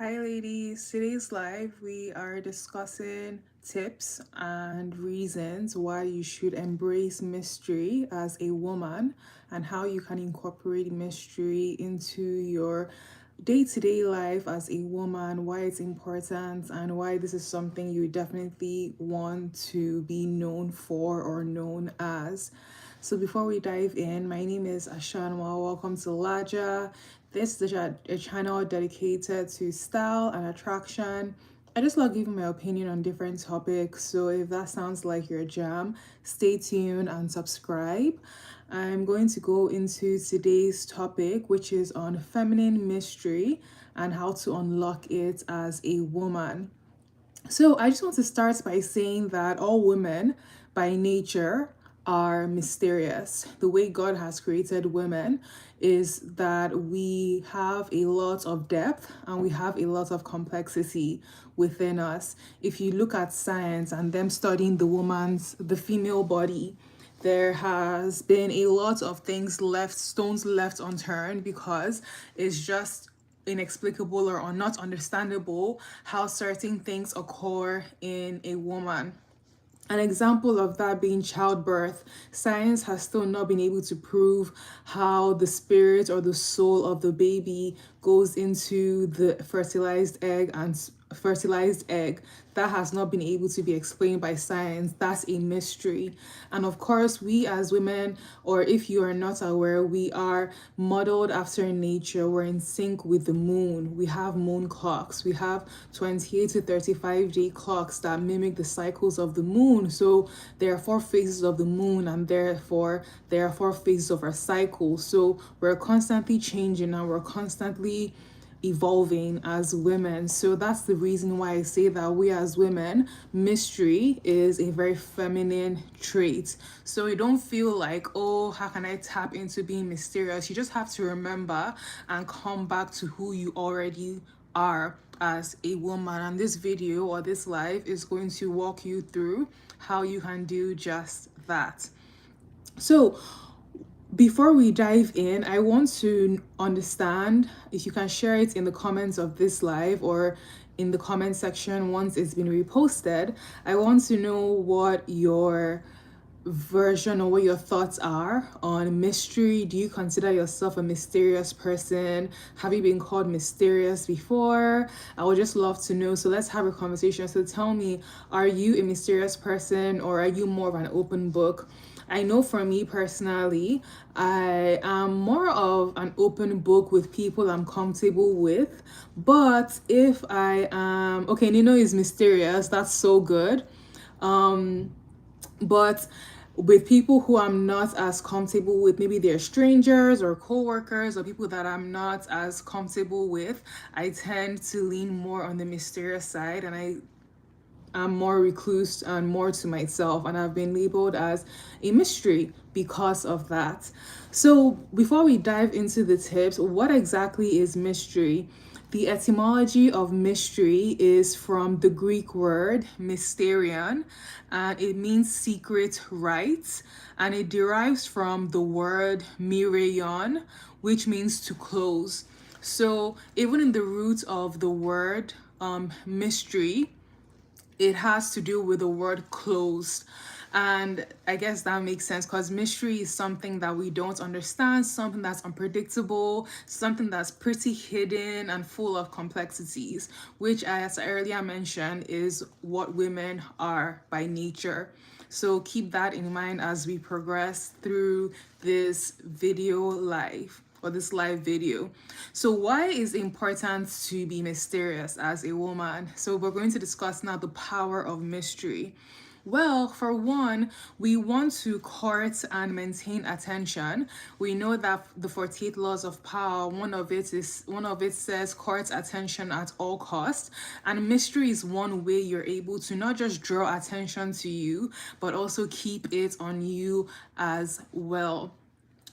Hi, ladies. Today's live, we are discussing tips and reasons why you should embrace mystery as a woman and how you can incorporate mystery into your day to day life as a woman, why it's important, and why this is something you definitely want to be known for or known as. So before we dive in, my name is Ashanwa. Welcome to LAJA. This is a channel dedicated to style and attraction. I just love giving my opinion on different topics. So if that sounds like your jam, stay tuned and subscribe. I'm going to go into today's topic, which is on feminine mystery and how to unlock it as a woman. So I just want to start by saying that all women by nature are mysterious. The way God has created women is that we have a lot of depth and we have a lot of complexity within us. If you look at science and them studying the female body, there has been a lot of stones left unturned because it's just inexplicable or not understandable how certain things occur in a woman. An example of that being childbirth. Science has still not been able to prove how the spirit or the soul of the baby goes into the fertilized egg. That has not been able to be explained by science. That's a mystery. And of course, we as women, or if you are not aware, we are modeled after nature. We're in sync with the moon. We have moon clocks. We have 28 to 35-day clocks that mimic the cycles of the moon. So there are four phases of the moon, and therefore there are four phases of our cycle. So we're constantly changing and we're constantly evolving as women. So that's the reason why I say that we as women, mystery is a very feminine trait. So you don't feel like, oh, how can I tap into being mysterious? You just have to remember and come back to who you already are as a woman. And this video or this live is going to walk you through how you can do just that. So before we dive in, I want to understand if you can share it in the comments of this live or in the comment section once it's been reposted. I want to know what your version or what your thoughts are on mystery. Do you consider yourself a mysterious person? Have you been called mysterious before? I would just love to know. So let's have a conversation. So tell me, are you a mysterious person or are you more of an open book? I know for me personally, I am more of an open book with people I'm comfortable with. But if I am, okay, Nino is mysterious, that's so good. But with people who I'm not as comfortable with, maybe they're strangers or co-workers or people that I'm not as comfortable with, I tend to lean more on the mysterious side, and I'm more recluse and more to myself, and I've been labeled as a mystery because of that. So, before we dive into the tips, what exactly is mystery? The etymology of mystery is from the Greek word mysterion, and it means secret rites, and it derives from the word myrion, which means to close. So, even in the root of the word mystery, it has to do with the word closed. And I guess that makes sense because mystery is something that we don't understand, something that's unpredictable, something that's pretty hidden and full of complexities, which, as I earlier mentioned, is what women are by nature. So keep that in mind as we progress through this video live or this live video. So why is it important to be mysterious as a woman? So we're going to discuss now the power of mystery. Well, for one, we want to court and maintain attention. We know that the 48 laws of power, one of it says court attention at all costs. And mystery is one way you're able to not just draw attention to you, but also keep it on you as well.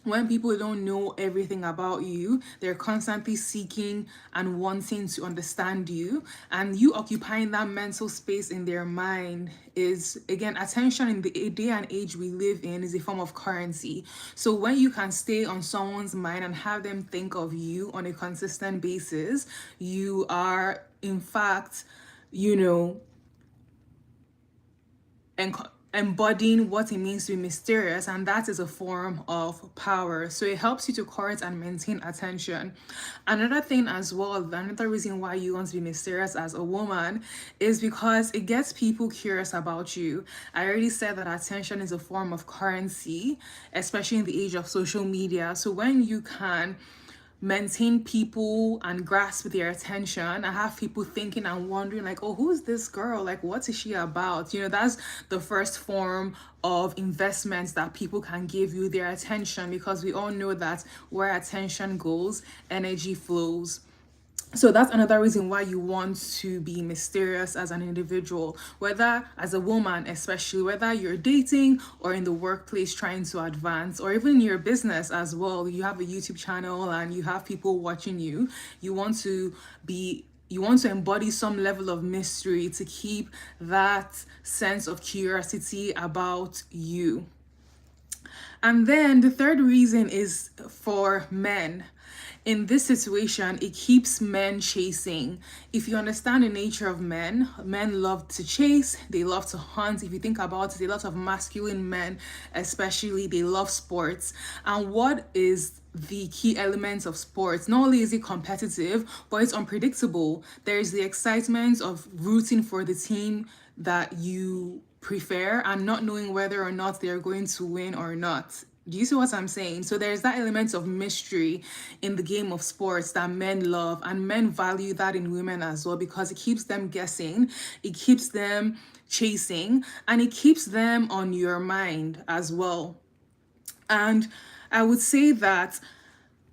When people don't know everything about you, they're constantly seeking and wanting to understand you, and you occupying that mental space in their mind is, again, attention in the day and age we live in is a form of currency. So when you can stay on someone's mind and have them think of you on a consistent basis, you are in fact, you know, embodying what it means to be mysterious, and that is a form of power. So it helps you to court and maintain attention. Another thing as well, another reason why you want to be mysterious as a woman is because it gets people curious about you. I already said that attention is a form of currency, especially in the age of social media. So when you can maintain people and grasp their attention, I have people thinking and wondering, like, oh, who's this girl, like, what is she about? That's the first form of investments that people can give you, their attention, because we all know that where attention goes, energy flows. So that's another reason why you want to be mysterious as an individual, whether as a woman, especially whether you're dating or in the workplace trying to advance, or even in your business as well. You have a YouTube channel and you have people watching you. You want to embody some level of mystery to keep that sense of curiosity about you. And then the third reason is for men. In this situation, it keeps men chasing. If you understand the nature of men, men love to chase, they love to hunt. If you think about it, a lot of masculine men, especially, they love sports. And what is the key elements of sports? Not only is it competitive, but it's unpredictable. There's the excitement of rooting for the team that you prefer and not knowing whether or not they're going to win or not. Do you see what I'm saying? So there's that element of mystery in the game of sports that men love, and men value that in women as well, because it keeps them guessing, it keeps them chasing, and it keeps them on your mind as well. And I would say that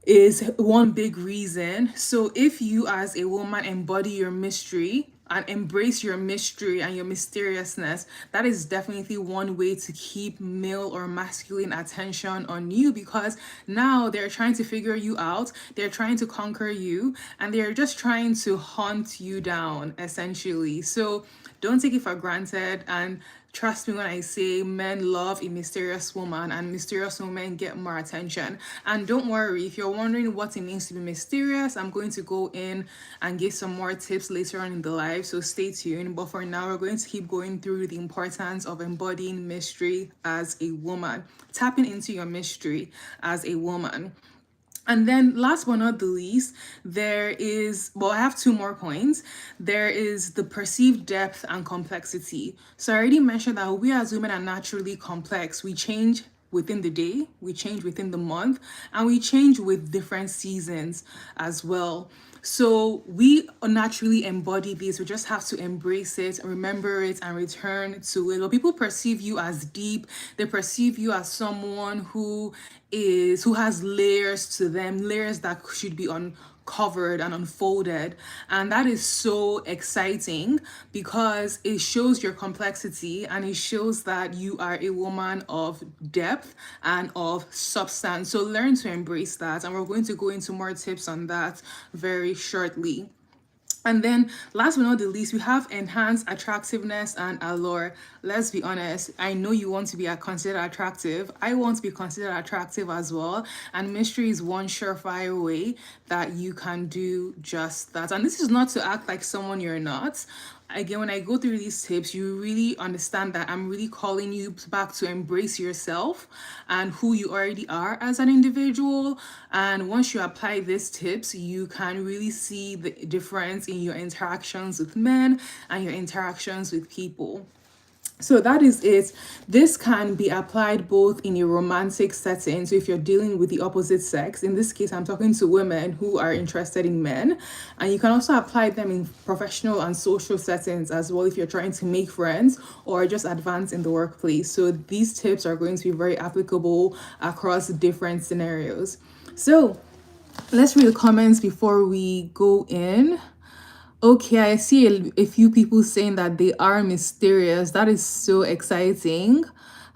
is one big reason. So if you as a woman embody your mystery and embrace your mystery and your mysteriousness, that is definitely one way to keep male or masculine attention on you, because now they're trying to figure you out, they're trying to conquer you, and they're just trying to hunt you down, essentially. So don't take it for granted, and trust me when I say men love a mysterious woman, and mysterious women get more attention. And don't worry, if you're wondering what it means to be mysterious, I'm going to go in and give some more tips later on in the live, so stay tuned. But for now, we're going to keep going through the importance of embodying mystery as a woman, tapping into your mystery as a woman. And then last but not the least, I have two more points. There is the perceived depth and complexity. So I already mentioned that we as women are naturally complex. We change within the day, we change within the month, and we change with different seasons as well. So we naturally embody this. We just have to embrace it, remember it, and return to it. But people perceive you as deep. They perceive you as someone who has layers to them, layers that should be uncovered and unfolded. And that is so exciting because it shows your complexity, and it shows that you are a woman of depth and of substance. So learn to embrace that. And we're going to go into more tips on that very shortly. And then last but not the least, we have enhanced attractiveness and allure. Let's be honest, I know you want to be considered attractive. I want to be considered attractive as well. And mystery is one surefire way that you can do just that. And this is not to act like someone you're not. Again, when I go through these tips, you really understand that I'm really calling you back to embrace yourself and who you already are as an individual. And once you apply these tips, you can really see the difference in your interactions with men and your interactions with people. So that is it. This can be applied both in a romantic setting. So if you're dealing with the opposite sex, in this case, I'm talking to women who are interested in men. And you can also apply them in professional and social settings as well if you're trying to make friends or just advance in the workplace. So these tips are going to be very applicable across different scenarios. So let's read the comments before we go in. Okay, I see a few people saying that they are mysterious. That is so exciting.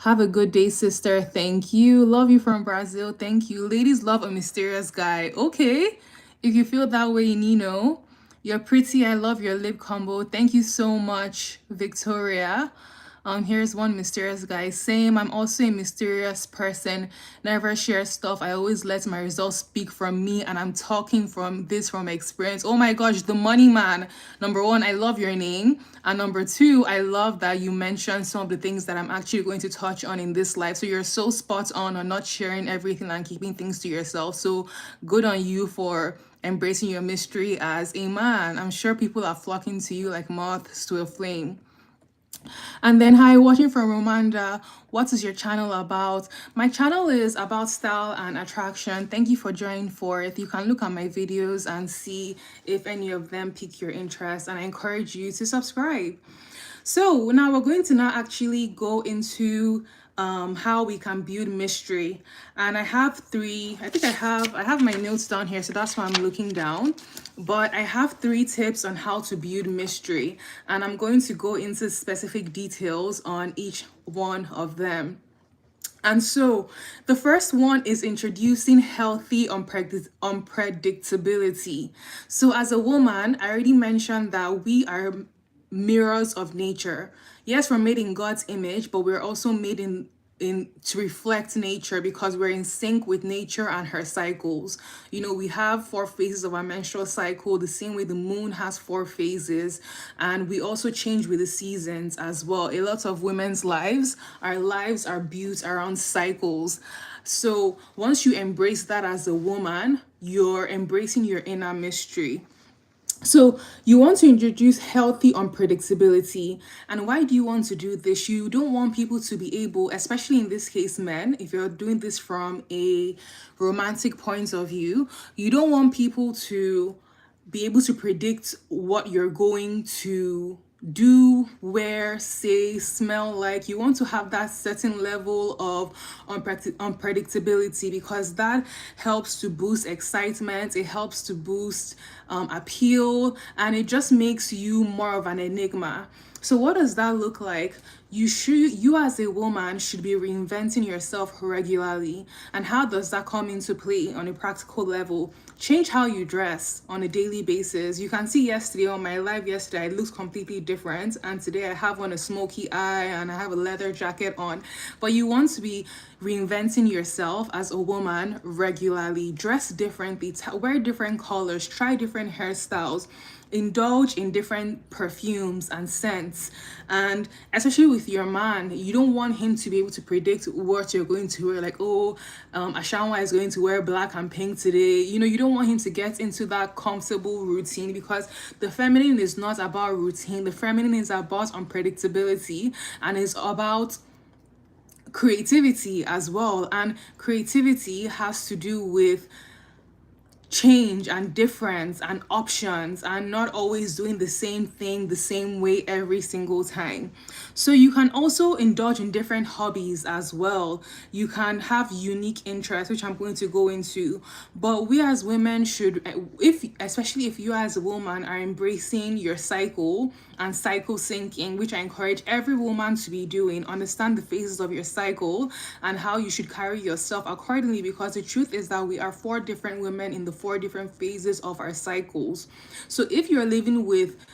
Have a good day, sister. Thank you. Love you from Brazil. Thank you. Ladies love a mysterious guy. Okay. If you feel that way, Nino, you're pretty. I love your lip combo. Thank you so much, Victoria. Here's one mysterious guy. Same. I'm also a mysterious person. Never share stuff. I always let my results speak from me, and I'm talking from experience. Oh my gosh, the money man. Number one, I love your name, and number two, I love that you mentioned some of the things that I'm actually going to touch on in this life. So you're so spot on not sharing everything and keeping things to yourself. So good on you for embracing your mystery as a man. I'm sure people are flocking to you like moths to a flame. And then, hi, watching from Romanda. What is your channel about? My channel is about style and attraction. Thank you for joining forth. You can look at my videos and see if any of them pique your interest, and I encourage you to subscribe. So now we're going to now actually go into how we can build mystery, and I have three. I think I have my notes down here, so that's why I'm looking down. But I have three tips on how to build mystery, and I'm going to go into specific details on each one of them. And so the first one is introducing healthy unpredictability. So as a woman, I already mentioned that we are mirrors of nature. Yes, we're made in God's image, but we're also made in to reflect nature because we're in sync with nature and her cycles. You know, we have four phases of our menstrual cycle, the same way the moon has four phases, and we also change with the seasons as well. A lot of women's lives, our lives are built around cycles. So once you embrace that as a woman, you're embracing your inner mystery. So you want to introduce healthy unpredictability. And why do you want to do this? You don't want people to be able, especially in this case, men, if you're doing this from a romantic point of view, you don't want people to be able to predict what you're going to do, wear, say, smell like. You want to have that certain level of unpredictability because that helps to boost excitement, it helps to boost appeal, and it just makes you more of an enigma. So what does that look like? You as a woman should be reinventing yourself regularly. And how does that come into play on a practical level? Change how you dress on a daily basis. You can see yesterday on my live yesterday, I looked completely different. And today I have on a smoky eye and I have a leather jacket on. But you want to be reinventing yourself as a woman regularly. Dress differently, wear different colors, try different hairstyles, indulge in different perfumes and scents. And especially with your man, you don't want him to be able to predict what you're going to wear, like, oh, Ashanwa is going to wear black and pink today. You know, you don't want him to get into that comfortable routine because the feminine is not about routine. The feminine is about unpredictability and is about creativity as well. And creativity has to do with change and difference and options and not always doing the same thing the same way every single time. So you can also indulge in different hobbies as well. You can have unique interests, which I'm going to go into. But we as women should, if especially if you as a woman are embracing your cycle and cycle syncing, which I encourage every woman to be doing, understand the phases of your cycle and how you should carry yourself accordingly, because the truth is that we are four different women in the four different phases of our cycles. So if you're living with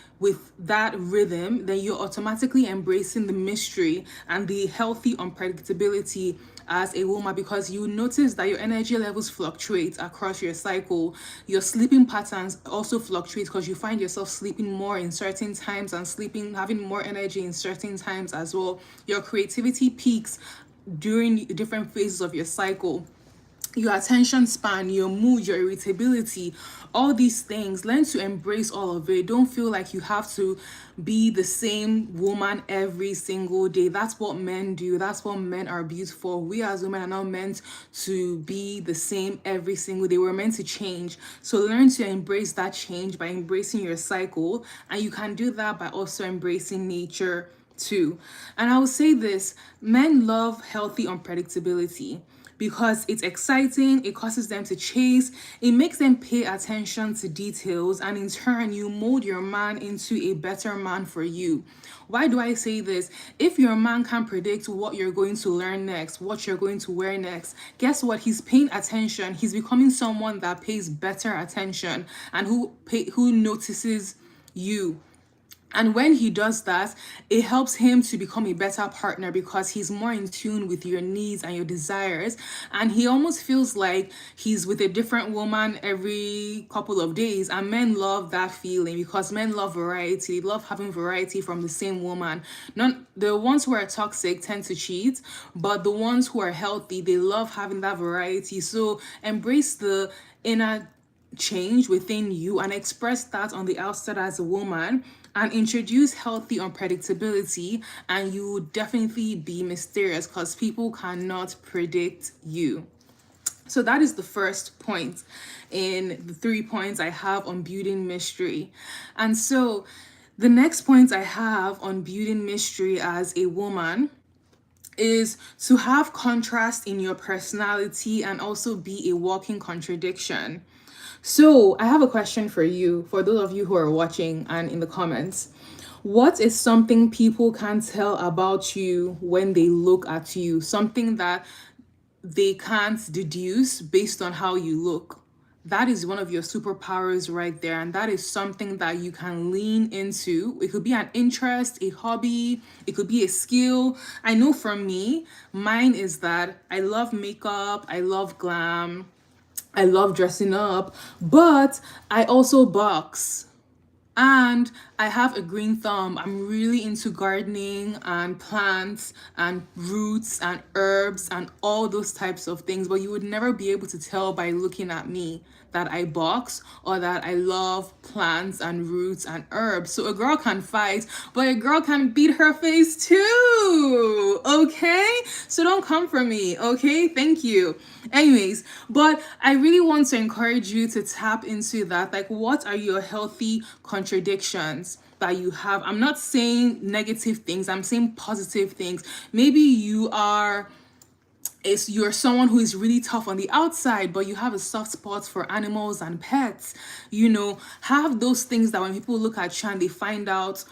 that rhythm, then you're automatically embracing the mystery and the healthy unpredictability as a woman, because you notice that your energy levels fluctuate across your cycle. Your sleeping patterns also fluctuate because you find yourself sleeping more in certain times and having more energy in certain times as well. Your creativity peaks during different phases of your cycle. Your attention span, your mood, your irritability, all these things, learn to embrace all of it. Don't feel like you have to be the same woman every single day. That's what men do. That's what men are beautiful. We as women are not meant to be the same every single day. We're meant to change. So learn to embrace that change by embracing your cycle. And you can do that by also embracing nature too. And I will say this, men love healthy unpredictability. because it's exciting, it causes them to chase, it makes them pay attention to details, and in turn, you mold your man into a better man for you. Why do I say this? If your man can predict what you're going to learn next, what you're going to wear next, guess what? He's paying attention. He's becoming someone that pays better attention and who notices you. And when he does that, it helps him to become a better partner because he's more in tune with your needs and your desires. And he almost feels like he's with a different woman every couple of days. And men love that feeling because men love variety. They love having variety from the same woman. None, the ones who are toxic tend to cheat, but the ones who are healthy, they love having that variety. So embrace the inner change within you and express that on the outside as a woman, and introduce healthy unpredictability, and you will definitely be mysterious because people cannot predict you. So that is the first point in the 3 points I have on building mystery. And so the next point I have on building mystery as a woman is to have contrast in your personality and also be a walking contradiction. So, I have a question for you, for those of you who are watching and in the comments. What is something people can tell about you when they look at you? Something that they can't deduce based on how you look. That is one of your superpowers right there. And that is something that you can lean into. It could be an interest, a hobby, it could be a skill. I know for me, mine is that I love makeup, I love glam, I love dressing up, but I also box. And I have a green thumb. I'm really into gardening and plants and roots and herbs and all those types of things. But you would never be able to tell by looking at me that I box or that I love plants and roots and herbs. So a girl can fight, but a girl can beat her face too. Okay? So don't come for me. Okay? Thank you. Anyways, but I really want to encourage you to tap into that. Like, what are your healthy contradictions that you have? I'm not saying negative things, I'm saying positive things. Maybe you're someone who is really tough on the outside, but you have a soft spot for animals and pets. Have those things that when people look at you and they find out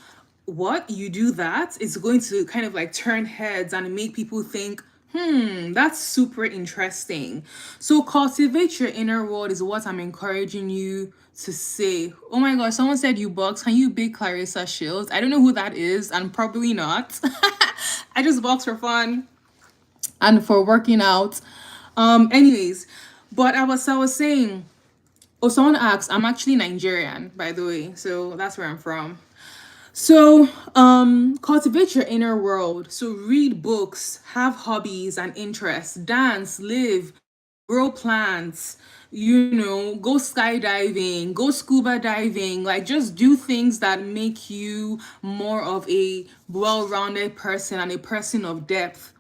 what you do, that it's going to kind of like turn heads and make people think, that's super interesting. So cultivate your inner world is what I'm encouraging you to say. Oh my gosh, someone said you box. Can you big Clarissa Shields? I don't know who that is, and probably not. I just box for fun and for working out. Anyways, but I was saying, oh, someone asked, I'm actually Nigerian, by the way, so that's where I'm from. So, cultivate your inner world. So, read books, have hobbies and interests, dance, live, grow plants, go skydiving, go scuba diving, like just do things that make you more of a well rounded person and a person of depth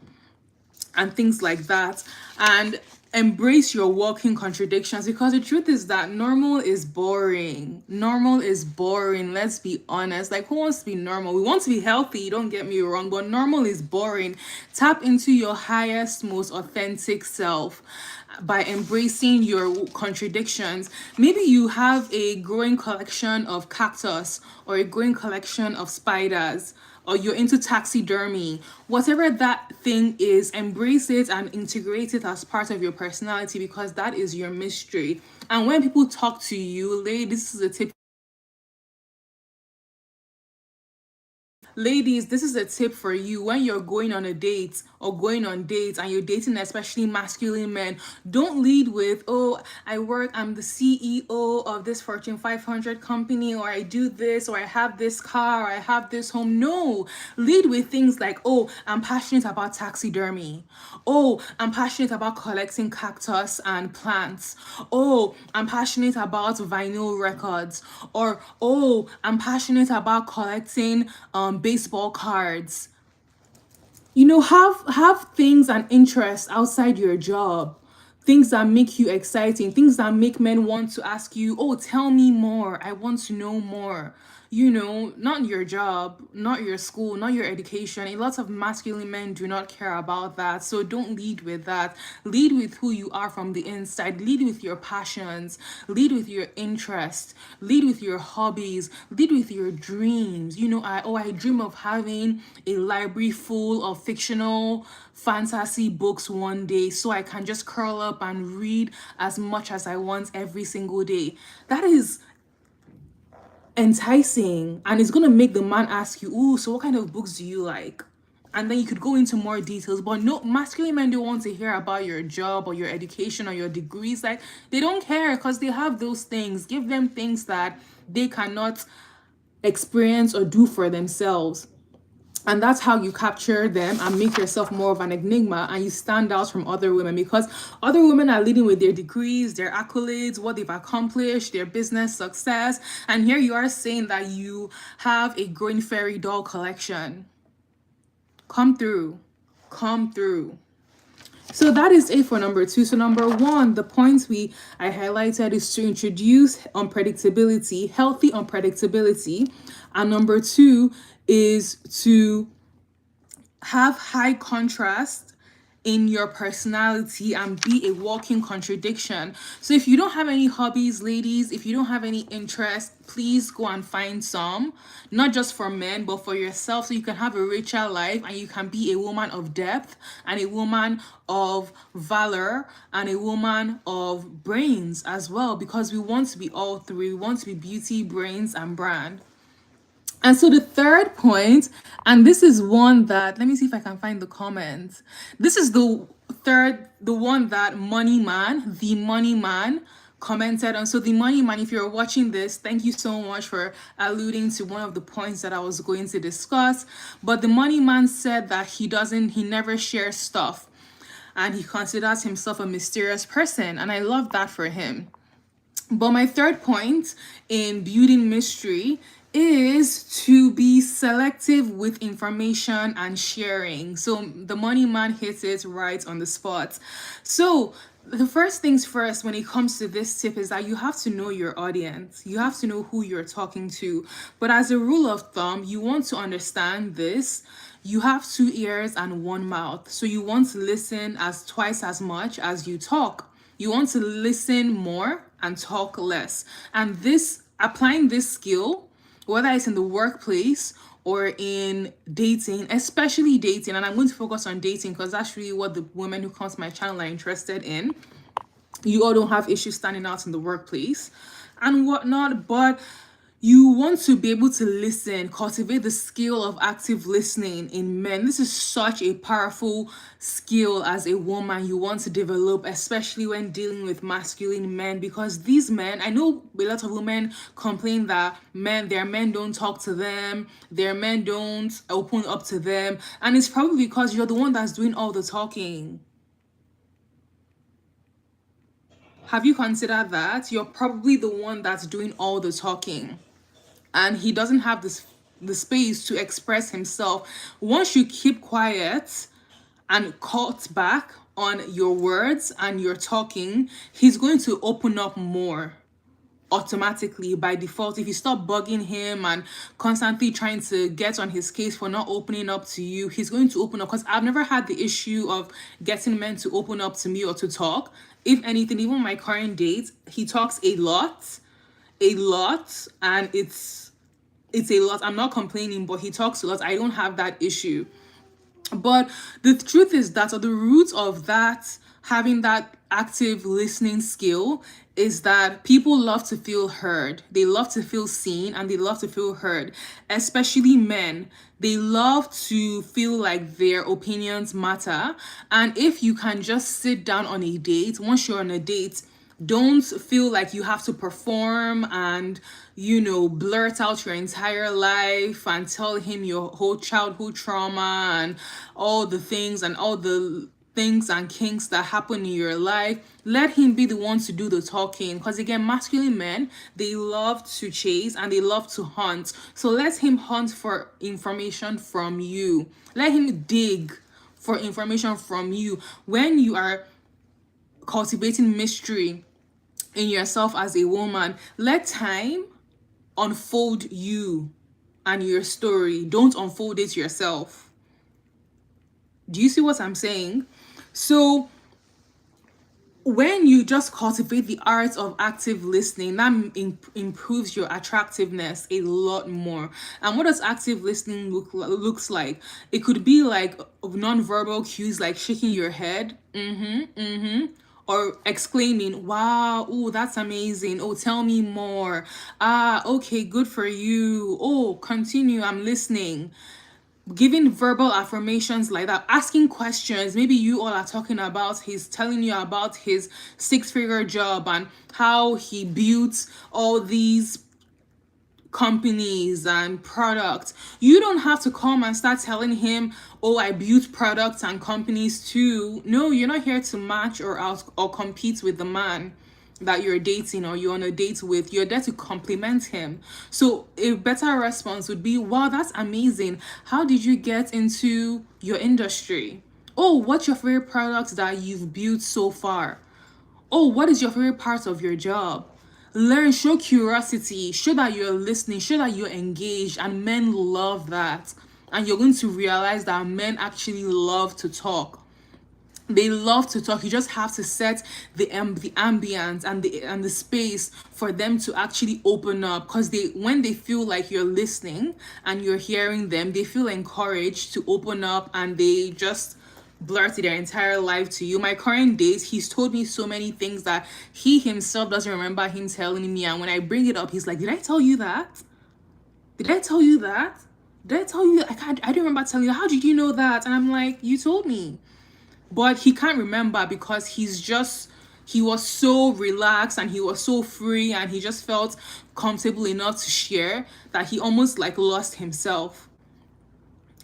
and things like that. And embrace your walking contradictions, because the truth is that normal is boring. Normal is boring. Let's be honest. Like, who wants to be normal? We want to be healthy, don't get me wrong, but normal is boring. Tap into your highest, most authentic self by embracing your contradictions. Maybe you have a growing collection of cactus or a growing collection of spiders, or you're into taxidermy. Whatever that thing is, embrace it and integrate it as part of your personality, because that is your mystery. And when people talk to you, this is a tip. Ladies, this is a tip for you. When you're going on a date or going on dates and you're dating especially masculine men, don't lead with, oh, I'm the CEO of this Fortune 500 company, or I do this, or I have this car, or I have this home. No, lead with things like, oh, I'm passionate about taxidermy. Oh, I'm passionate about collecting cactus and plants. Oh, I'm passionate about vinyl records. Or, oh, I'm passionate about collecting baseball cards. Have things and interests outside your job. things that make you exciting, things that make men want to ask you, oh, tell me more, I want to know more. Not your job, not your school, not your education. A lot of masculine men do not care about that. So don't lead with that. Lead with who you are from the inside. Lead with your passions. Lead with your interests. Lead with your hobbies. Lead with your dreams. I dream of having a library full of fictional fantasy books one day so I can just curl up and read as much as I want every single day. That is enticing, and it's going to make the man ask you, "Ooh, so what kind of books do you like?" And then you could go into more details. But no, masculine men don't want to hear about your job or your education or your degrees. Like, they don't care because they have those things. Give them things that they cannot experience or do for themselves. And that's how you capture them and make yourself more of an enigma, and you stand out from other women, because other women are leading with their degrees, their accolades, what they've accomplished, their business success. And here you are saying that you have a growing fairy doll collection. Come through. Come through. So that is it for number 2. So number 1, the points I highlighted is to introduce unpredictability, healthy unpredictability. And number 2 is to have high contrast in your personality and be a walking contradiction. So if you don't have any hobbies, ladies, if you don't have any interest, please go and find some, not just for men, but for yourself, so you can have a richer life and you can be a woman of depth and a woman of valor and a woman of brains as well, because we want to be all three. We want to be beauty, brains, and brand. And so the third point, and this is one that, let me see if I can find the comments. This is the one that the money man commented on. So the money man, if you're watching this, thank you so much for alluding to one of the points that I was going to discuss. But the money man said that he never shares stuff, and he considers himself a mysterious person. And I love that for him. But my third point in building mystery is to be selective with information and sharing. So the money man hits it right on the spot. So the first things first when it comes to this tip is that you have to know your audience. You have to know who you're talking to. But as a rule of thumb, you want to understand this. You have 2 ears and 1 mouth. So you want to listen as twice as much as you talk. You want to listen more and talk less. And applying this skill, whether it's in the workplace or in dating, especially dating, and I'm going to focus on dating because that's really what the women who come to my channel are interested in. You all don't have issues standing out in the workplace and whatnot, but you want to be able to listen, cultivate the skill of active listening in men. This is such a powerful skill as a woman you want to develop, especially when dealing with masculine men, because these men, I know a lot of women complain that their men don't talk to them, their men don't open up to them, and it's probably because you're the one that's doing all the talking. Have you considered that? You're probably the one that's doing all the talking, and he doesn't have the space to express himself. Once you keep quiet and cut back on your words and your talking, he's going to open up more automatically by default. If you stop bugging him and constantly trying to get on his case for not opening up to you, he's going to open up. Because I've never had the issue of getting men to open up to me or to talk. If anything, even my current date, he talks a lot, and it's a lot. I'm not complaining, but he talks a lot. I don't have that issue. But the truth is that, or the root of that, having that active listening skill, is that people love to feel heard. They love to feel seen, and they love to feel heard, especially men. They love to feel like their opinions matter. And if you can just sit down on a date, once you're on a date, don't feel like you have to perform and, blurt out your entire life and tell him your whole childhood trauma and all the things and kinks that happen in your life. Let him be the one to do the talking, because again, masculine men, they love to chase and they love to hunt. So let him hunt for information from you. Let him dig for information from you. When you are cultivating mystery in yourself as a woman, let time unfold you and your story. Don't unfold it yourself. Do you see what I'm saying? So when you just cultivate the art of active listening, that improves your attractiveness a lot more. And what does active listening looks like? It could be like non-verbal cues, like shaking your head, or exclaiming, "Wow, oh, that's amazing. Oh, tell me more. Ah, okay, good for you. Oh, continue. I'm listening." Giving verbal affirmations like that, asking questions. Maybe you all are talking about, he's telling you about his six-figure job and how he built all these companies and products. You don't have to come and start telling him, "Oh, I built products and companies too." No, you're not here to match or out or compete with the man that you're dating or you're on a date with. You're there to compliment him. So a better response would be, "Wow, that's amazing. How did you get into your industry? Oh, what's your favorite product that you've built so far? Oh, what is your favorite part of your job?" Learn, show curiosity, show that you're listening, show that you're engaged, and men love that. And you're going to realize that men actually love to talk. They love to talk. You just have to set the ambience and the space for them to actually open up, because they, when they feel like you're listening and you're hearing them, they feel encouraged to open up, and they just blurt their entire life to you. My current date, he's told me so many things that he himself doesn't remember him telling me, and when I bring it up, he's like, "Did I tell you that? Did I tell you that? Did I tell you? I don't remember telling you. How did you know that?" And I'm like, "You told me." But he can't remember because he was so relaxed and he was so free, and he just felt comfortable enough to share that he almost like lost himself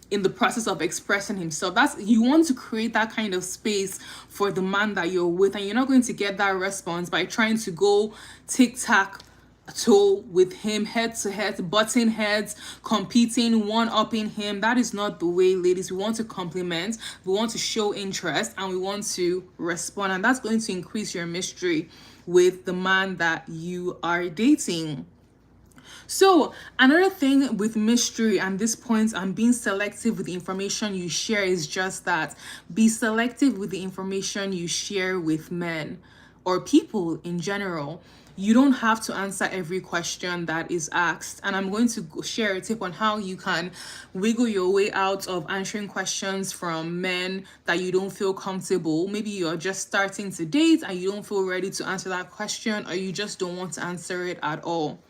in the process of expressing himself. That's, you want to create that kind of space for the man that you're with, and you're not going to get that response by trying to go tic-tac toe with him, head to head, butting heads, competing, one-upping him. That is not the way, ladies. We want to compliment, we want to show interest, and we want to respond, and that's going to increase your mystery with the man that you are dating. So another thing with mystery and this point and being selective with the information you share is just that. Be selective with the information you share with men or people in general. You don't have to answer every question that is asked. And I'm going to share a tip on how you can wiggle your way out of answering questions from men that you don't feel comfortable. Maybe you're just starting to date and you don't feel ready to answer that question, or you just don't want to answer it at all.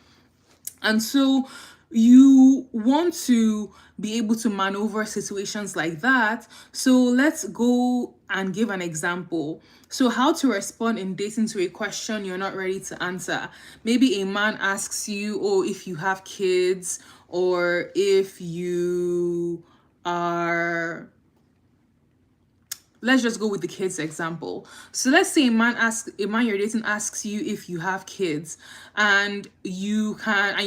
And so you want to be able to maneuver situations like that. So let's go and give an example. So how to respond in dating to a question you're not ready to answer. Maybe a man asks you, "Oh, if you have kids, or if you are..." Let's just go with the kids example. So let's say a man you're dating asks you if you have kids, and you're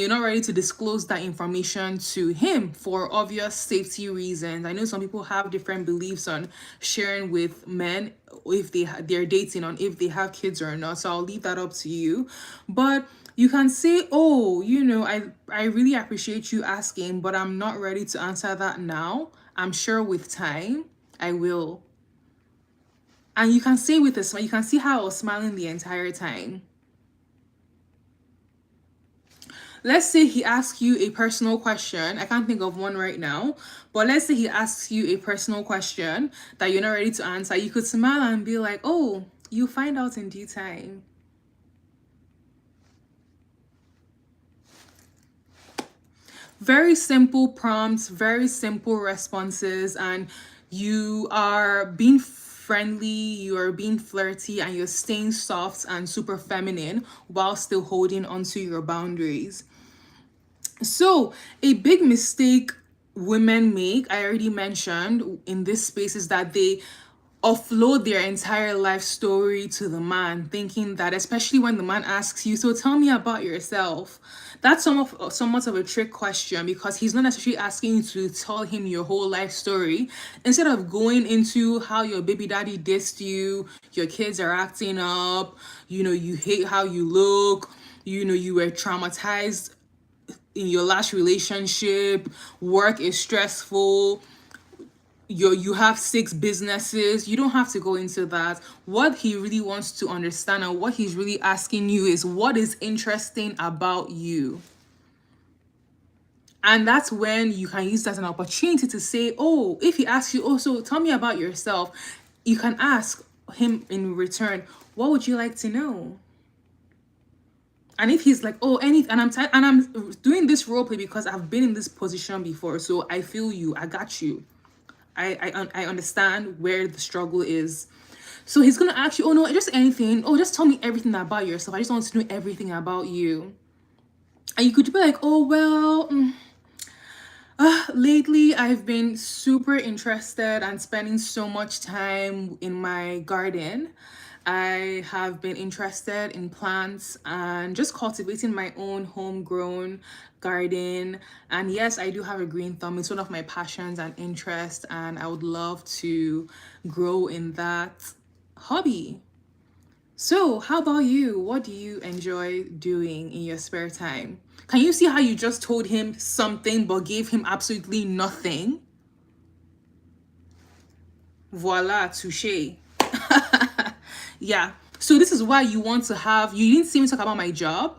not ready to disclose that information to him for obvious safety reasons. I know some people have different beliefs on sharing with men if they're dating, on if they have kids or not. So I'll leave that up to you. But you can say, "Oh, I really appreciate you asking, but I'm not ready to answer that now. I'm sure with time I will." And you can say with a smile, you can see how I was smiling the entire time. Let's say he asks you a personal question. I can't think of one right now, but let's say he asks you a personal question that you're not ready to answer. You could smile and be like, "Oh, you'll find out in due time." Very simple prompts, very simple responses, and you are being friendly, you are being flirty, and you're staying soft and super feminine while still holding onto your boundaries. So, a big mistake women make, I already mentioned in this space, is that they offload their entire life story to the man, thinking that, especially when the man asks you, so tell me about yourself. That's somewhat of a trick question, because he's not necessarily asking you to tell him your whole life story. Instead of going into how your baby daddy dissed you, your kids are acting up, you hate how you look, you were traumatized in your last relationship, work is stressful, you have 6 businesses. You don't have to go into that. What he really wants to understand, and what he's really asking you, is what is interesting about you. And that's when you can use that as an opportunity to say, oh, if he asks you, oh, so tell me about yourself, you can ask him in return, what would you like to know? And if he's like, oh, and I'm doing this role play because I've been in this position before, so I feel you, I got you. I understand where the struggle is. So he's gonna ask you, oh no, just anything. Oh, just tell me everything about yourself. I just want to know everything about you. And you could be like, oh well, lately I've been super interested and spending so much time in my garden. I have been interested in plants and just cultivating my own homegrown garden. And yes, I do have a green thumb. It's one of my passions and interests, and I would love to grow in that hobby. So, how about you? What do you enjoy doing in your spare time? Can you see how you just told him something but gave him absolutely nothing? Voila, touche. Yeah. So this is why you want to have, you didn't see me talk about my job.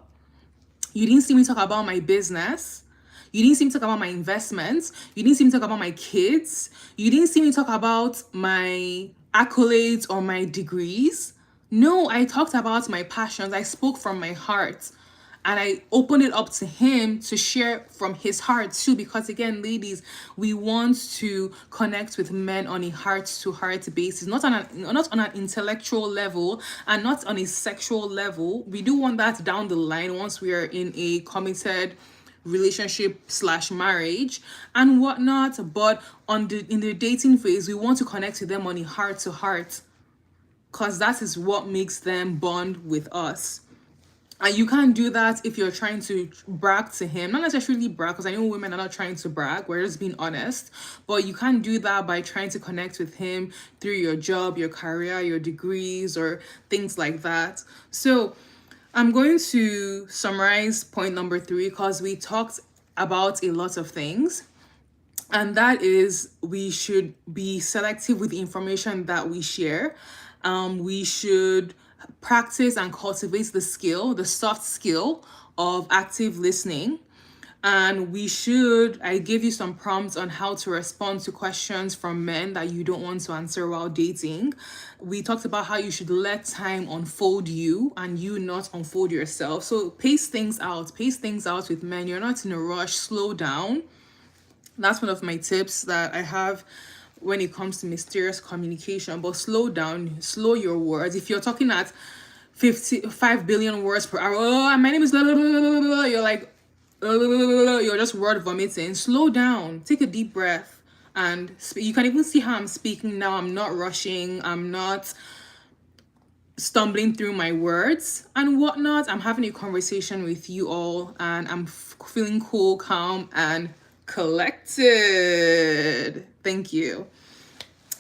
You didn't see me talk about my business. You didn't see me talk about my investments. You didn't see me talk about my kids. You didn't see me talk about my accolades or my degrees. No, I talked about my passions. I spoke from my heart. And I opened it up to him to share from his heart too, because again, ladies, we want to connect with men on a heart-to-heart basis, not on an intellectual level and not on a sexual level. We do want that down the line once we are in a committed relationship/marriage and whatnot. But in the dating phase, we want to connect with them on a heart-to-heart, because that is what makes them bond with us. And you can't do that if you're trying to brag to him. Not necessarily brag, because I know women are not trying to brag. We're just being honest. But you can't do that by trying to connect with him through your job, your career, your degrees, or things like that. So I'm going to summarize point number 3, because we talked about a lot of things. And that is, we should be selective with the information that we share. We should practice and cultivate the soft skill of active listening. And I gave you some prompts on how to respond to questions from men that you don't want to answer while dating. We talked about how you should let time unfold you and you not unfold yourself. So pace things out with men. You're not in a rush, slow down. That's one of my tips that I have when it comes to mysterious communication. But slow down, slow your words. If you're talking at 5 billion words per hour, oh, my name is blah, blah, blah, blah, blah, you're like, you're just word vomiting. Slow down, take a deep breath, and you can even see how I'm speaking now. I'm not rushing, I'm not stumbling through my words and whatnot. I'm having a conversation with you all, and I'm feeling cool, calm, and collected. Thank you.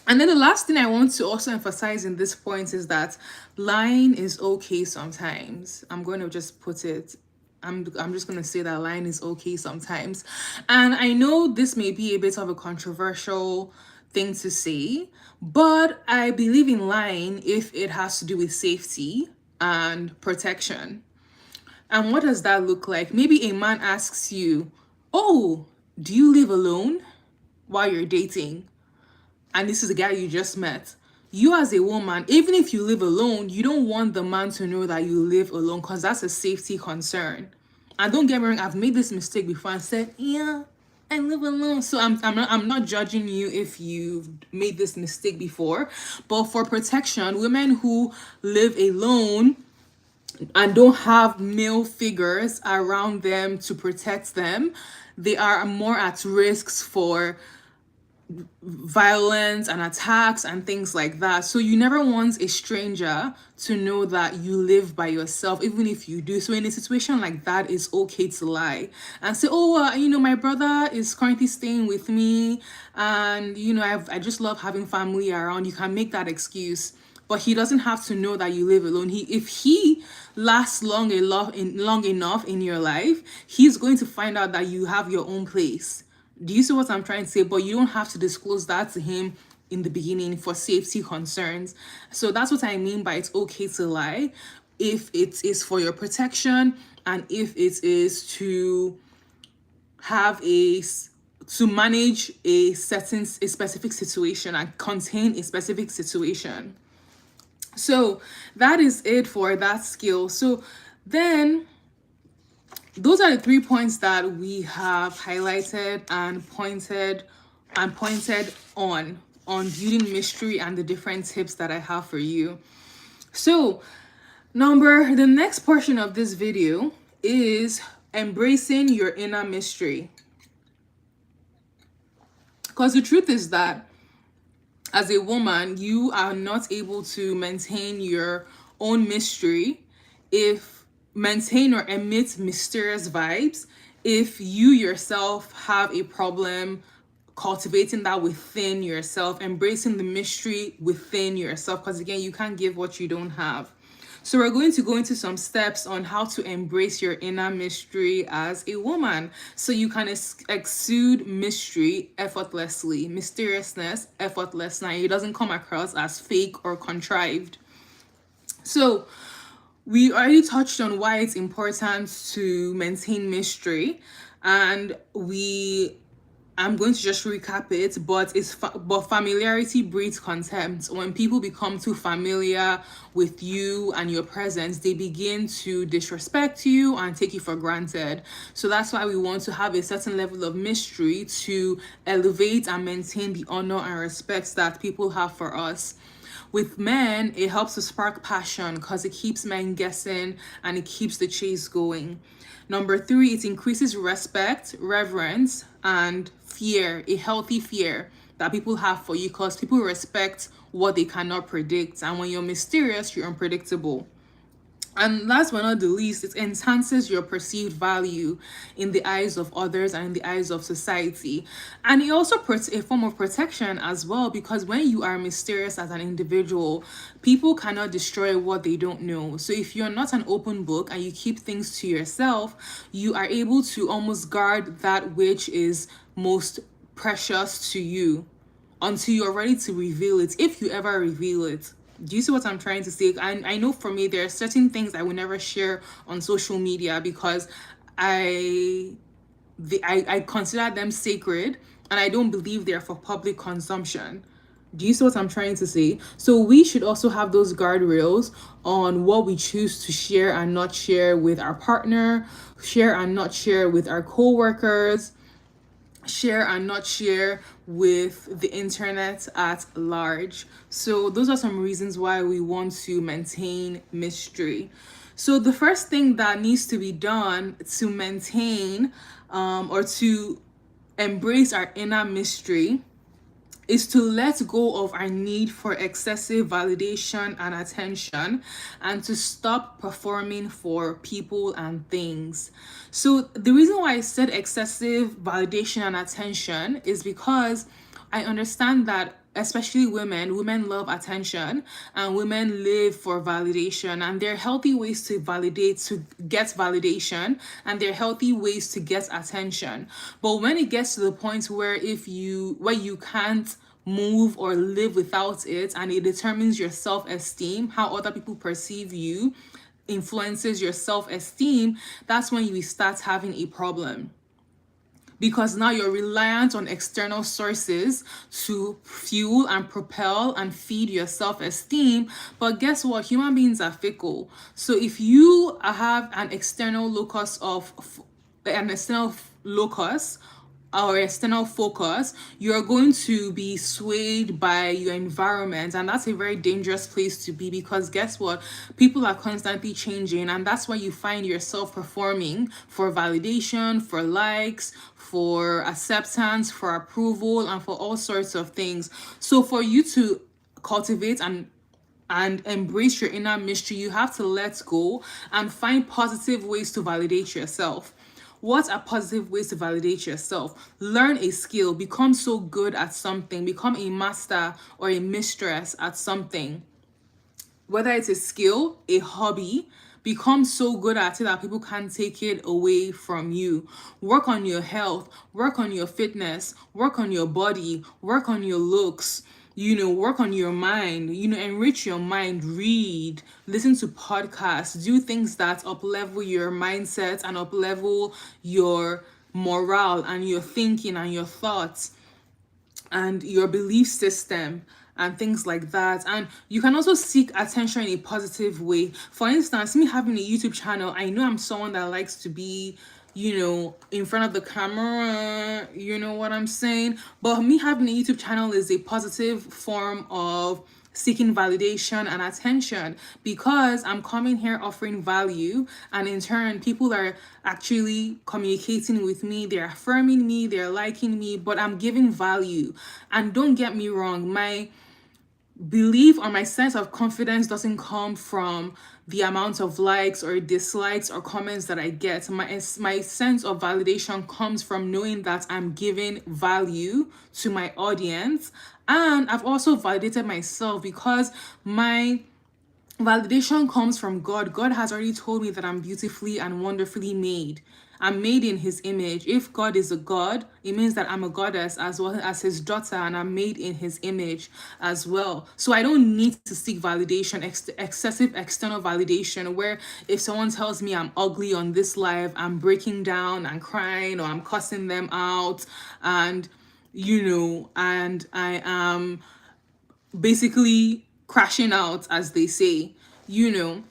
And then the last thing I want to also emphasize in this point is that lying is okay sometimes. I'm going to just put it, I'm just going to say that lying is okay sometimes. And I know this may be a bit of a controversial thing to say, but I believe in lying if it has to do with safety and protection. And what does that look like? Maybe a man asks you, oh, do you live alone while you're dating? And this is a guy you just met. You as a woman, even if you live alone, you don't want the man to know that you live alone, because that's a safety concern. And don't get me wrong, I've made this mistake before and said, yeah, I live alone. So I'm not judging you if you've made this mistake before. But for protection, women who live alone and don't have male figures around them to protect them, they are more at risks for violence and attacks and things like that. So you never want a stranger to know that you live by yourself, even if you do. So in a situation like that, it's okay to lie and say, oh, my brother is currently staying with me, and I just love having family around. You can make that excuse, but he doesn't have to know that you live alone. If he lasts long enough in your life, he's going to find out that you have your own place. Do you see what I'm trying to say? But you don't have to disclose that to him in the beginning for safety concerns. So that's what I mean by it's okay to lie if it is for your protection, and if it is to have to manage a specific situation and contain a specific situation. So that is it for that skill. So then those are the 3 points that we have highlighted and pointed on building mystery, and the different tips that I have for you. So the next portion of this video is embracing your inner mystery. Because the truth is that as a woman, you are not able to maintain your own mystery, maintain or emit mysterious vibes, if you yourself have a problem cultivating that within yourself, embracing the mystery within yourself. Because again, you can't give what you don't have. So we're going to go into some steps on how to embrace your inner mystery as a woman, so you can exude mystery effortlessly, mysteriousness effortlessly, and it doesn't come across as fake or contrived. So we already touched on why it's important to maintain mystery, and I'm going to just recap it, but familiarity breeds contempt. When people become too familiar with you and your presence, they begin to disrespect you and take you for granted. So that's why we want to have a certain level of mystery to elevate and maintain the honor and respect that people have for us. With men, it helps to spark passion because it keeps men guessing and it keeps the chase going. Number 3, it increases respect, reverence, and fear, a healthy fear that people have for you, because people respect what they cannot predict. And when you're mysterious, you're unpredictable. And last but not the least, it enhances your perceived value in the eyes of others and in the eyes of society. And it also puts a form of protection as well, because when you are mysterious as an individual, people cannot destroy what they don't know. So if you're not an open book and you keep things to yourself, you are able to almost guard that which is most precious to you until you're ready to reveal it, if you ever reveal it. Do you see what I'm trying to say? I know for me, there are certain things I will never share on social media because I consider them sacred, and I don't believe they're for public consumption. Do you see what I'm trying to say? So we should also have those guardrails on what we choose to share and not share with our partner, share and not share with our co-workers, share and not share with the internet at large. So those are some reasons why we want to maintain mystery. So the first thing that needs to be done to maintain or to embrace our inner mystery is to let go of our need for excessive validation and attention, and to stop performing for people and things. So the reason why I said excessive validation and attention is because I understand that especially women love attention, and women live for validation, and there are healthy ways to get validation, and there are healthy ways to get attention. But when it gets to the point where you can't move or live without it, and it determines your self-esteem, how other people perceive you influences your self-esteem, that's when you start having a problem, because now you're reliant on external sources to fuel and propel and feed your self-esteem. But guess what? Human beings are fickle. So if you have an external locus or external focus, you're going to be swayed by your environment, and that's a very dangerous place to be, because guess what, people are constantly changing, and that's why you find yourself performing for validation, for likes, for acceptance, for approval, and for all sorts of things. So for you to cultivate and embrace your inner mystery, you have to let go and find positive ways to validate yourself. What are positive ways to validate yourself? Learn a skill, become so good at something, become a master or a mistress at something. Whether it's a skill, a hobby, become so good at it that people can't take it away from you. Work on your health, work on your fitness, work on your body, work on your looks, work on your mind, enrich your mind, read, listen to podcasts, do things that up level your mindset and up level your morale and your thinking and your thoughts and your belief system and things like that. And you can also seek attention in a positive way. For instance, me having a YouTube channel, I know I'm someone that likes to be, in front of the camera, you know what I'm saying? But me having a YouTube channel is a positive form of seeking validation and attention, because I'm coming here offering value, and in turn people are actually communicating with me, they're affirming me, they're liking me, but I'm giving value. And don't get me wrong, my belief or my sense of confidence doesn't come from the amount of likes or dislikes or comments that I get. My sense of validation comes from knowing that I'm giving value to my audience, and I've also validated myself, because my validation comes from God. God has already told me that I'm beautifully and wonderfully made. I'm made in his image. If God is a God, it means that I'm a goddess as well as his daughter, and I'm made in his image as well. So I don't need to seek validation, excessive external validation, where if someone tells me I'm ugly on this live, I'm breaking down and crying, or I'm cussing them out, and and I am basically crashing out, as they say, you know.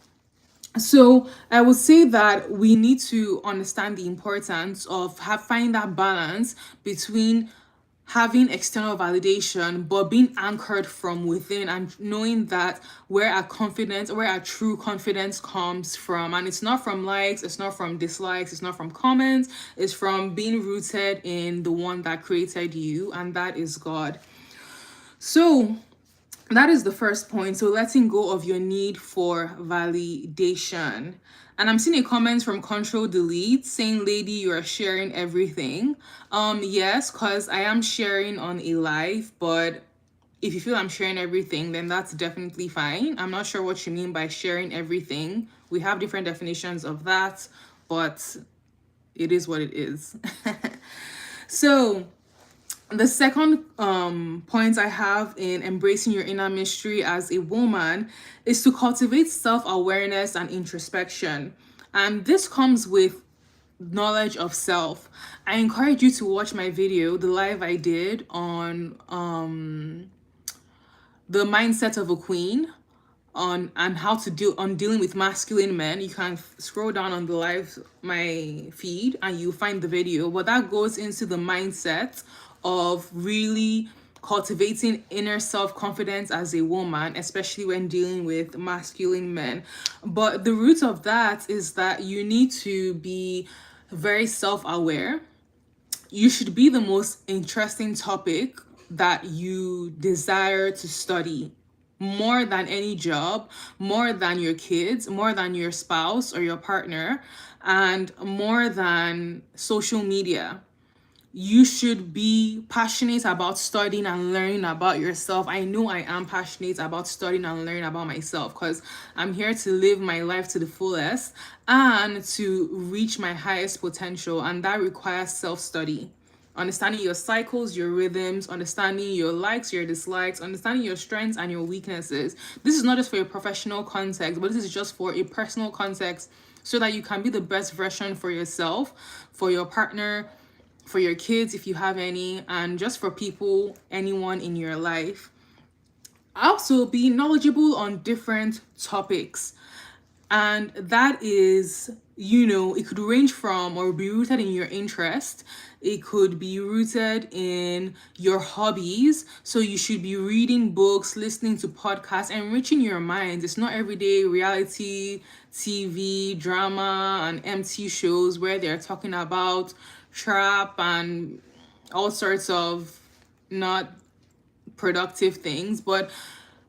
So I would say that we need to understand the importance of finding that balance between having external validation but being anchored from within, and knowing that where our true confidence comes from, and it's not from likes, it's not from dislikes, it's not from comments, it's from being rooted in the one that created you, and that is God. So that is the first point. So letting go of your need for validation. And I'm seeing a comment from Control Delete saying, "Lady, you are sharing everything." Yes, because I am sharing on a live, but if you feel I'm sharing everything, then that's definitely fine. I'm not sure what you mean by sharing everything. We have different definitions of that, but it is what it is. So the second point I have in embracing your inner mystery as a woman is to cultivate self-awareness and introspection. And this comes with knowledge of self. I encourage you to watch my video, the live I did on the mindset of a queen, on and how to deal on dealing with masculine men. You can scroll down on the live my feed and you find the video, but that goes into the mindset of really cultivating inner self-confidence as a woman, especially when dealing with masculine men. But the root of that is that you need to be very self-aware. You should be the most interesting topic that you desire to study, more than any job, more than your kids, more than your spouse or your partner, and more than social media. You should be passionate about studying and learning about yourself. I know I am passionate about studying and learning about myself, because I'm here to live my life to the fullest and to reach my highest potential, and that requires self-study. Understanding your cycles, your rhythms, understanding your likes, your dislikes, understanding your strengths and your weaknesses. This is not just for a professional context, but this is just for a personal context, so that you can be the best version for yourself, for your partner, for your kids if you have any, and just for people, anyone in your life. Also, be knowledgeable on different topics. And that is it could range from or be rooted in your interest. It could be rooted in your hobbies. So you should be reading books, listening to podcasts, enriching your mind. It's not everyday reality TV drama and empty shows where they're talking about trap and all sorts of not productive things. But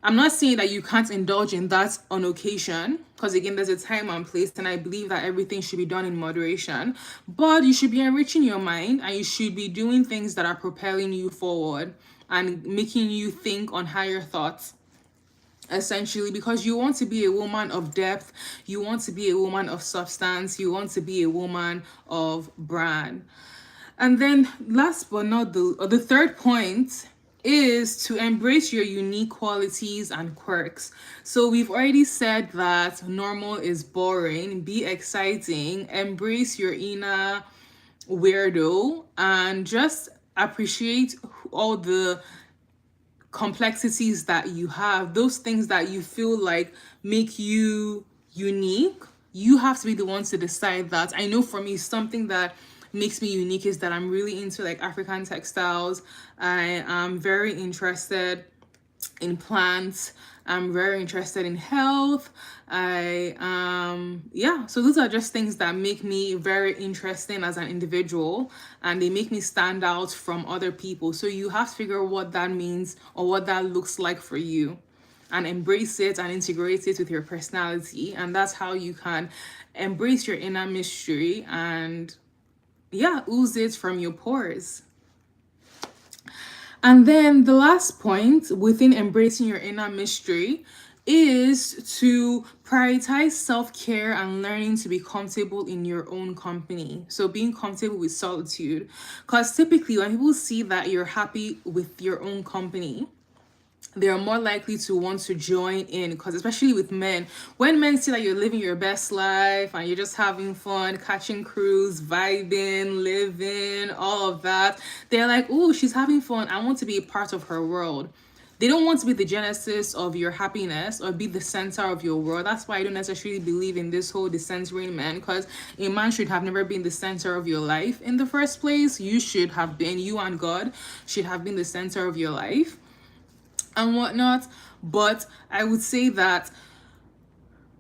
I'm not saying that you can't indulge in that on occasion, because again, there's a time and place, and I believe that everything should be done in moderation. But you should be enriching your mind, and you should be doing things that are propelling you forward and making you think on higher thoughts, essentially, because you want to be a woman of depth, you want to be a woman of substance, you want to be a woman of brand. And then last but not the third point is to embrace your unique qualities and quirks. So we've already said that normal is boring, be exciting, embrace your inner weirdo, and just appreciate all the complexities that you have, those things that you feel like make you unique. You have to be the one to decide that. I know for me, something that makes me unique is that I'm really into like African textiles. I am very interested in plants. I'm very interested in health. So those are just things that make me very interesting as an individual, and they make me stand out from other people. So you have to figure what that means or what that looks like for you, and embrace it and integrate it with your personality. And that's how you can embrace your inner mystery and ooze it from your pores. And then the last point within embracing your inner mystery is to prioritize self-care and learning to be comfortable in your own company. So being comfortable with solitude. Because typically when people see that you're happy with your own company, they are more likely to want to join in, because especially with men, when men see that you're living your best life and you're just having fun, catching cruise, vibing, living, all of that, they're like, oh, she's having fun, I want to be a part of her world. They don't want to be the genesis of your happiness or be the center of your world. That's why I don't necessarily believe in this whole decentering man, because a man should have never been the center of your life in the first place. You should have been, you and God should have been the center of your life and whatnot. But I would say that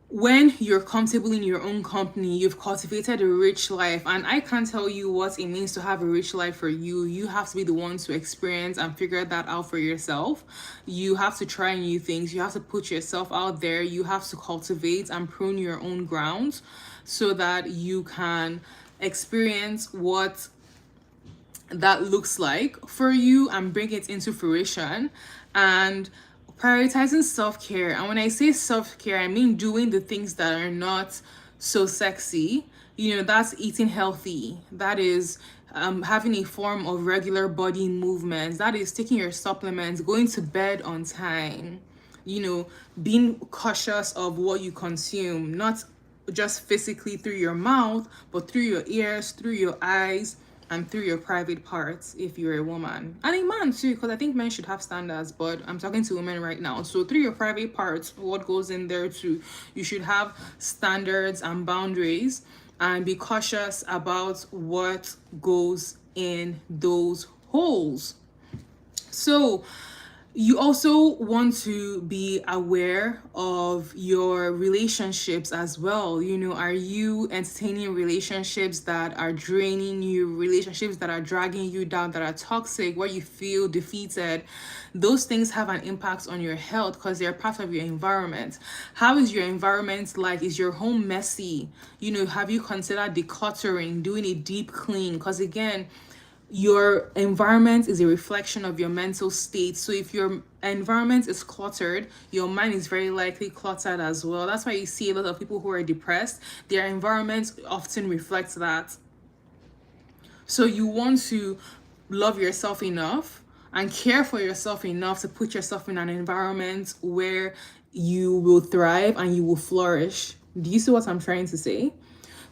when you're comfortable in your own company, you've cultivated a rich life. And I can't tell you what it means to have a rich life for you. You have to be the one to experience and figure that out for yourself. You have to try new things. You have to put yourself out there. You have to cultivate and prune your own ground so that you can experience what that looks like for you and bring it into fruition. And prioritizing self-care, and when I say self-care, I mean doing the things that are not so sexy. That's eating healthy, that is having a form of regular body movements, that is taking your supplements, going to bed on time, being cautious of what you consume, not just physically through your mouth, but through your ears, through your eyes, and through your private parts if you're a woman. And a man too, because I think men should have standards, but I'm talking to women right now. So through your private parts, what goes in there too, you should have standards and boundaries and be cautious about what goes in those holes. So you also want to be aware of your relationships as well. Are you entertaining relationships that are draining you, relationships that are dragging you down, that are toxic, where you feel defeated? Those things have an impact on your health because they're part of your environment. How is your environment like? Is your home messy? Have you considered decluttering, doing a deep clean? Because again, your environment is a reflection of your mental state. So if your environment is cluttered, your mind is very likely cluttered as well. That's why you see a lot of people who are depressed, their environment often reflects that. So you want to love yourself enough and care for yourself enough to put yourself in an environment where you will thrive and you will flourish. Do you see what I'm trying to say?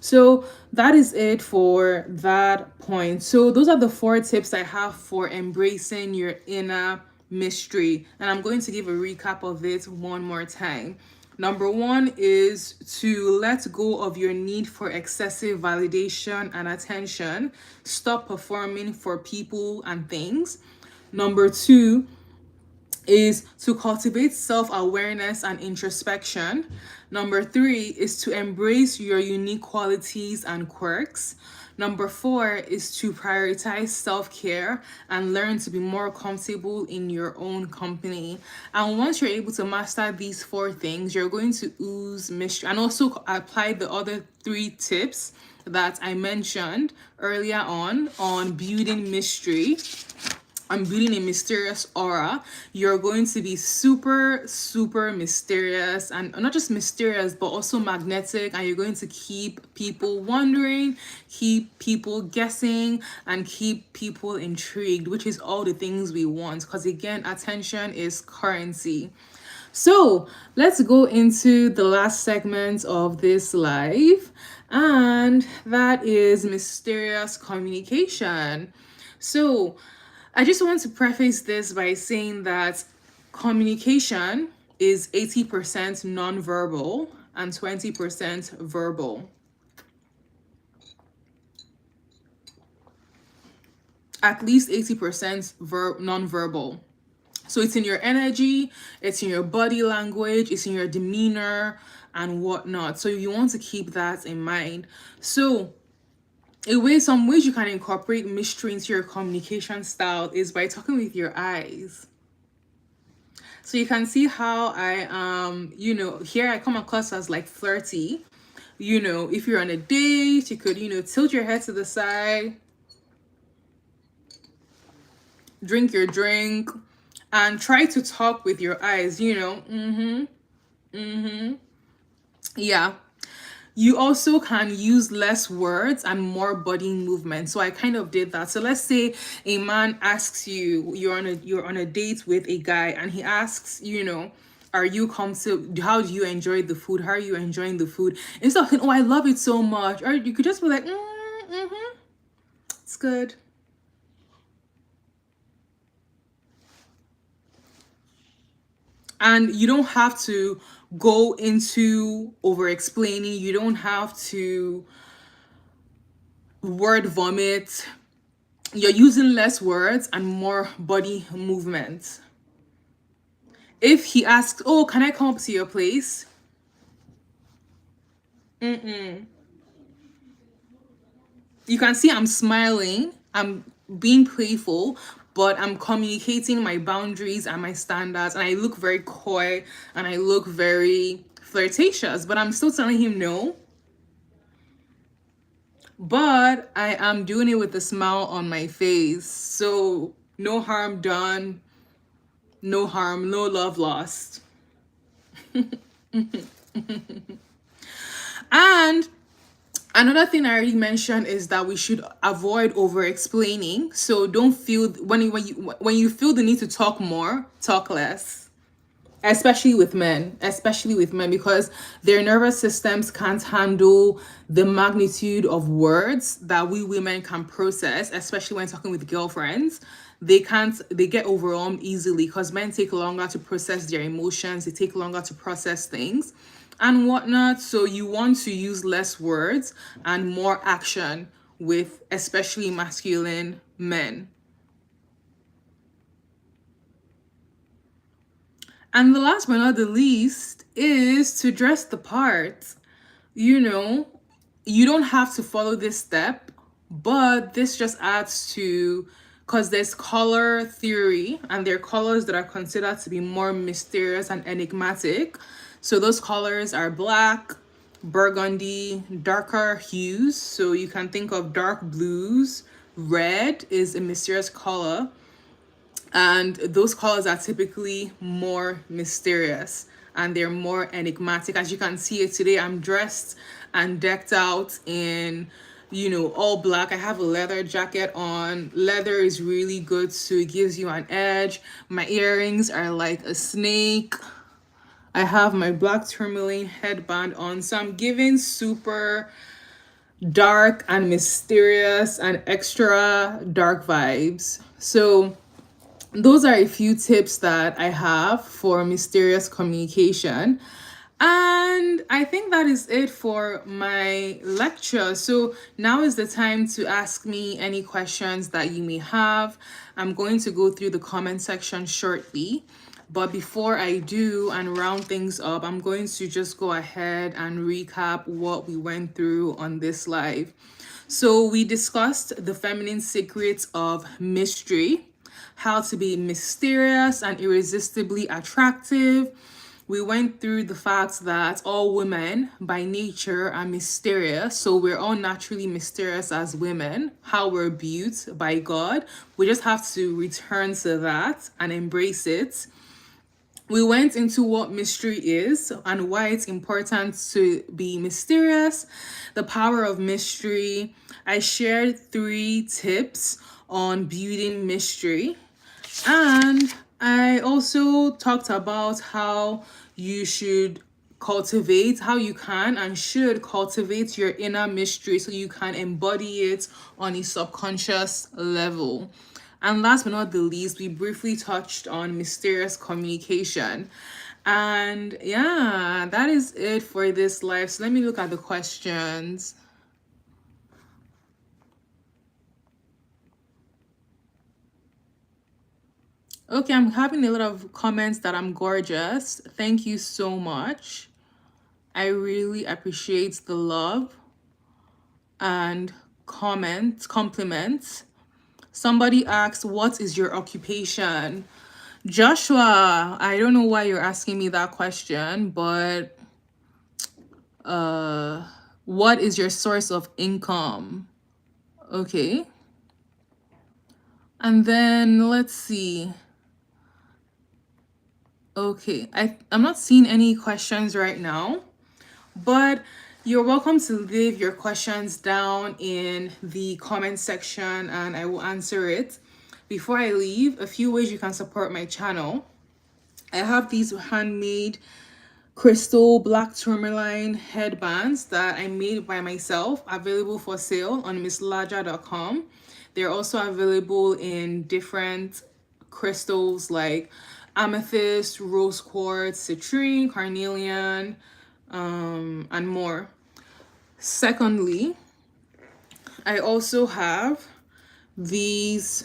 So that is it for that point. So those are the 4 tips I have for embracing your inner mystery. And I'm going to give a recap of it one more time. Number one is to let go of your need for excessive validation and attention. Stop performing for people and things. Number two is to cultivate self awareness and introspection. Number three is to embrace your unique qualities and quirks. Number four is to prioritize self care and learn to be more comfortable in your own company. And once you're able to master these four things, you're going to ooze mystery and also apply the other three tips that I mentioned earlier on building mystery. I'm building a mysterious aura. You're going to be super, super mysterious, and not just mysterious, but also magnetic. And you're going to keep people wondering, keep people guessing, and keep people intrigued, which is all the things we want. Because again, attention is currency. So let's go into the last segment of this live, and that is mysterious communication. So I just want to preface this by saying that communication is 80% nonverbal and 20% verbal. At least 80% nonverbal. So it's in your energy, it's in your body language, it's in your demeanor and whatnot. So you want to keep that in mind. So some ways you can incorporate mystery into your communication style is by talking with your eyes. So you can see how here I come across as like flirty. If you're on a date, you could, tilt your head to the side, drink your drink, and try to talk with your eyes, yeah. You also can use less words and more body movement. So I kind of did that. So let's say a man asks you, you're on a date with a guy, and he asks, are you comfortable? How do you enjoy the food? How are you enjoying the food? Instead of saying, oh, I love it so much. Or you could just be like, it's good. And you don't have to go into over explaining. You don't have to word vomit. You're using less words and more body movement. If he asks, oh, can I come up to your place? You can see I'm smiling. I'm being playful, but I'm communicating my boundaries and my standards, and I look very coy and I look very flirtatious, but I'm still telling him no. But I am doing it with a smile on my face. So no harm done, no harm, no love lost. And another thing I already mentioned is that we should avoid over explaining. So don't feel when you feel the need to talk more, talk less. Especially with men, because their nervous systems can't handle the magnitude of words that we women can process, especially when talking with girlfriends. They get overwhelmed easily because men take longer to process their emotions, they take longer to process things and whatnot. So you want to use less words and more action with especially masculine men. And the last but not the least is to dress the part. You don't have to follow this step, but this just adds to, because there's color theory and there are colors that are considered to be more mysterious and enigmatic. So those colors are black, burgundy, darker hues. So you can think of dark blues. Red is a mysterious color. And those colors are typically more mysterious and they're more enigmatic. As you can see it today, I'm dressed and decked out in, all black. I have a leather jacket on. Leather is really good, so it gives you an edge. My earrings are like a snake. I have my black tourmaline headband on. So I'm giving super dark and mysterious and extra dark vibes. So those are a few tips that I have for mysterious communication. And I think that is it for my lecture. So now is the time to ask me any questions that you may have. I'm going to go through the comment section shortly. But before I do and round things up, I'm going to just go ahead and recap what we went through on this live. So we discussed the feminine secrets of mystery, how to be mysterious and irresistibly attractive. We went through the fact that all women by nature are mysterious. So we're all naturally mysterious as women, how we're built by God. We just have to return to that and embrace it. We went into what mystery is and why it's important to be mysterious, the power of mystery. I shared 3 tips on building mystery. And I also talked about how you should cultivate, how you can and should cultivate your inner mystery so you can embody it on a subconscious level. And last but not the least, we briefly touched on mysterious communication. And yeah, that is it for this live. So let me look at the questions. Okay, I'm having a lot of comments that I'm gorgeous. Thank you so much. I really appreciate the love and compliments. Somebody asked, what is your occupation? Joshua, I don't know why you're asking me that question, but what is your source of income? Okay. And then let's see. Okay, I'm not seeing any questions right now, but you're welcome to leave your questions down in the comment section and I will answer it. Before I leave, a few ways you can support my channel. I have these handmade crystal black tourmaline headbands that I made by myself, available for sale on LAJA.com. They're also available in different crystals like amethyst, rose quartz, citrine, carnelian, and more. Secondly, I also have these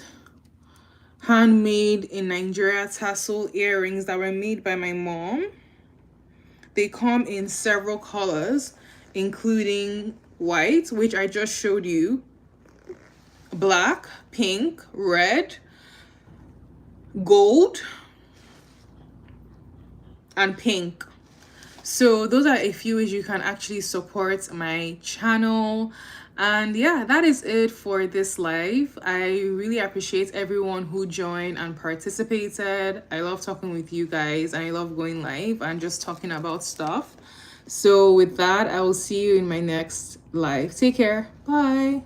handmade in Nigeria tassel earrings that were made by my mom. They come in several colors, including white, which I just showed you, black, pink, red, gold, and pink. So those are a few ways you can actually support my channel. And yeah, that is it for this live. I really appreciate everyone who joined and participated. I love talking with you guys and I love going live and just talking about stuff. So with that, I will see you in my next live. Take care. Bye.